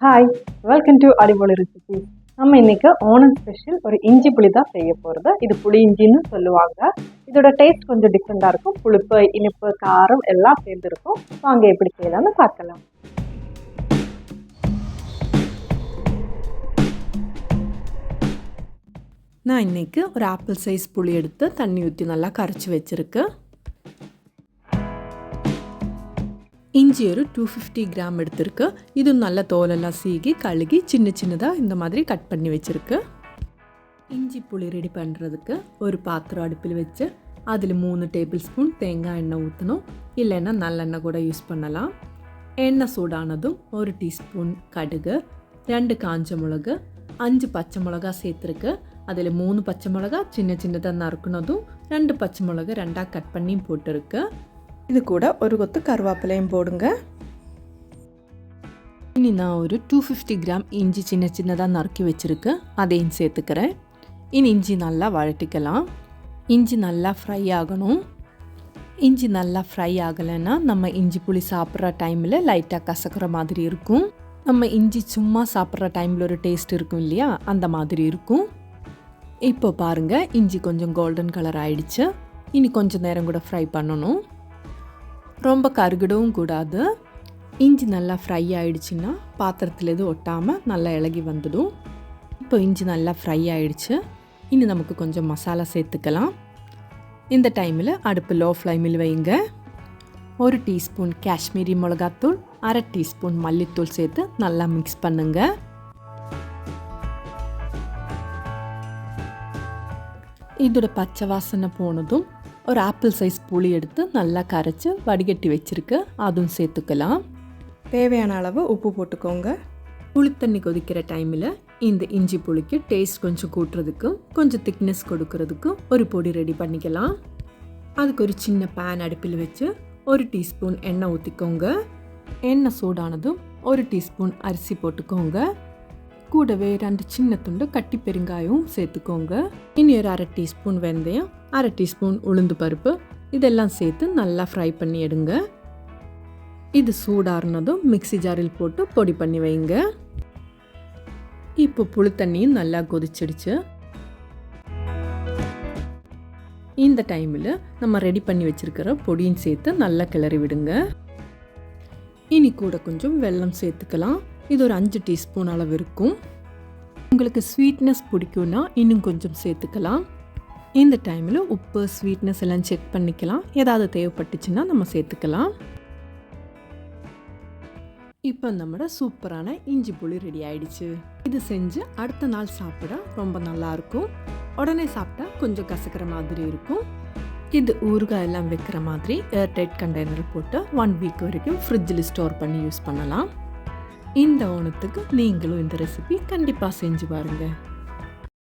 Hi, welcome to Adipoli recipe. நம்ம இன்னைக்கு Onam special ஒரு இஞ்சி புளி தான் செய்ய போகிறது. இது புளி இஞ்சின்னு சொல்லுவாங்க. இதோட டேஸ்ட் கொஞ்சம் டிஃப்ரெண்டாக இருக்கும். புளிப்பு, இனிப்பு, காரம் எல்லாம் சேர்ந்துருக்கும். வாங்க எப்படி செய்யலாம்னு பார்க்கலாம். நான் இன்றைக்கி ஒரு ஆப்பிள் சைஸ் புளி எடுத்து தண்ணி ஊற்றி நல்லா கரைச்சி வச்சுருக்கேன். இஞ்சி ஒரு 250 கிராம் எடுத்திருக்கு. இது நல்ல தோலெல்லாம் சீகி கழுகி சின்ன சின்னதாக இந்த மாதிரி கட் பண்ணி வச்சுருக்கு. இஞ்சி புளி ரெடி பண்ணுறதுக்கு ஒரு பாத்திரம் அடுப்பில் வச்சு அதில் 3 டேபிள் ஸ்பூன் தேங்காய் எண்ணெய் ஊற்றணும். இல்லைன்னா நல்லெண்ணெய் கூட யூஸ் பண்ணலாம். எண்ணெய் சூடானதும் 1 டீஸ்பூன் கடுகு, 2 காஞ்ச மிளகு, 5 பச்சை மிளகா சேர்த்துருக்கு. அதில் 3 பச்சை மிளகா சின்ன சின்னதாக நறுக்குனதும் 2 பச்சை மிளகா 2ஆக கட் பண்ணி போட்டுருக்கு. இது கூட ஒரு கொத்து கருவேப்பிலையும் போடுங்க. இனி நான் ஒரு 250 கிராம் இஞ்சி சின்ன சின்னதாக நறுக்கி வச்சுருக்கேன். அதையும் சேர்த்துக்கிறேன். இனி இஞ்சி நல்லா வழட்டிக்கலாம். இஞ்சி நல்லா ஃப்ரை ஆகணும். இஞ்சி நல்லா ஃப்ரை ஆகலைன்னா நம்ம இஞ்சி புளி சாப்பிட்ற டைமில் லைட்டாக கசக்கிற மாதிரி இருக்கும். நம்ம இஞ்சி சும்மா சாப்பிட்ற டைமில் ஒரு டேஸ்ட் இருக்கும் இல்லையா, அந்த மாதிரி இருக்கும். இப்போ பாருங்கள், இஞ்சி கொஞ்சம் கோல்டன் கலர் ஆயிடுச்சு. இனி கொஞ்சம் நேரம் கூட ஃப்ரை பண்ணணும். ரொம்ப கருகிடவும் கூடாது. இஞ்சி நல்லா ஃப்ரை ஆகிடுச்சின்னா பாத்திரத்தில் எதுவும் ஒட்டாமல் நல்லா இலகி வந்துடும். இப்போ இஞ்சி நல்லா ஃப்ரை ஆகிடுச்சு. இனி நமக்கு கொஞ்சம் மசாலா சேர்த்துக்கலாம். இந்த டைமில் அடுப்பு லோ ஃப்ளேமில் வைங்க. 1 டீஸ்பூன் காஷ்மீரி மிளகாத்தூள், 1/2 டீஸ்பூன் மல்லித்தூள் சேர்த்து நல்லா மிக்ஸ் பண்ணுங்க. இதோட பச்சை வாசனை போனதும் ஒரு ஆப்பிள் சைஸ் புளி எடுத்து நல்லா கரைச்சி வடிகட்டி வச்சுருக்கு. அதுவும் சேர்த்துக்கலாம். தேவையான அளவு உப்பு போட்டுக்கோங்க. புளித்தண்ணி கொதிக்கிற டைமில் இந்த இஞ்சி புளிக்கு டேஸ்ட் கொஞ்சம் கூட்டுறதுக்கும் கொஞ்சம் திக்னஸ் கொடுக்கறதுக்கும் ஒரு பொடி ரெடி பண்ணிக்கலாம். அதுக்கு ஒரு சின்ன பேன் அடுப்பில் வச்சு 1 டீஸ்பூன் எண்ணெய் ஊற்றிக்கோங்க. எண்ணெய் சூடானதும் 1 டீஸ்பூன் அரிசி போட்டுக்கோங்க. கூடவே 2 சின்ன துண்டு கட்டி பெருங்காயம் சேர்த்துக்கோங்க. இனி ஒரு 1/2 டீஸ்பூன் வெந்தயம், 1/2 டீஸ்பூன் உளுந்து பருப்பு இதெல்லாம் சேர்த்து நல்லா ஃப்ரை பண்ணி எடுங்க. இது சூடாறுனதும் மிக்ஸி ஜாரில் போட்டு பொடி பண்ணி வைங்க. இப்போ புளி தண்ணியும் நல்லா கொதிச்சிடுச்சு. இந்த டைமில் நம்ம ரெடி பண்ணி வச்சிருக்கிற பொடியும் சேர்த்து நல்லா கிளறி விடுங்க. இனி கூட கொஞ்சம் வெல்லம் சேர்த்துக்கலாம். இது ஒரு 5 டீஸ்பூன் அளவு இருக்கும். உங்களுக்கு ஸ்வீட்னஸ் பிடிக்கும்னா இன்னும் கொஞ்சம் சேர்த்துக்கலாம். இந்த டைமில் உப்பு, ஸ்வீட்னஸ் எல்லாம் செக் பண்ணிக்கலாம். ஏதாவது தேவைப்பட்டுச்சுன்னா நம்ம சேர்த்துக்கலாம். இப்போ நம்மளோட சூப்பரான இஞ்சி புளி ரெடி ஆயிடுச்சு. இது செஞ்சு அடுத்த நாள் சாப்பிட ரொம்ப நல்லாயிருக்கும். உடனே சாப்பிட்டா கொஞ்சம் கசக்கிற மாதிரி இருக்கும். இது ஊறுகாய் எல்லாம் வைக்கிற மாதிரி ஏர்டைட் கண்டெய்னர் போட்டு 1 வீக் வரைக்கும் ஃப்ரிட்ஜில் ஸ்டோர் பண்ணி யூஸ் பண்ணலாம். இந்த ஓணத்துக்கு நீங்களும் இந்த ரெசிபி கண்டிப்பாக செஞ்சு பாருங்கள்.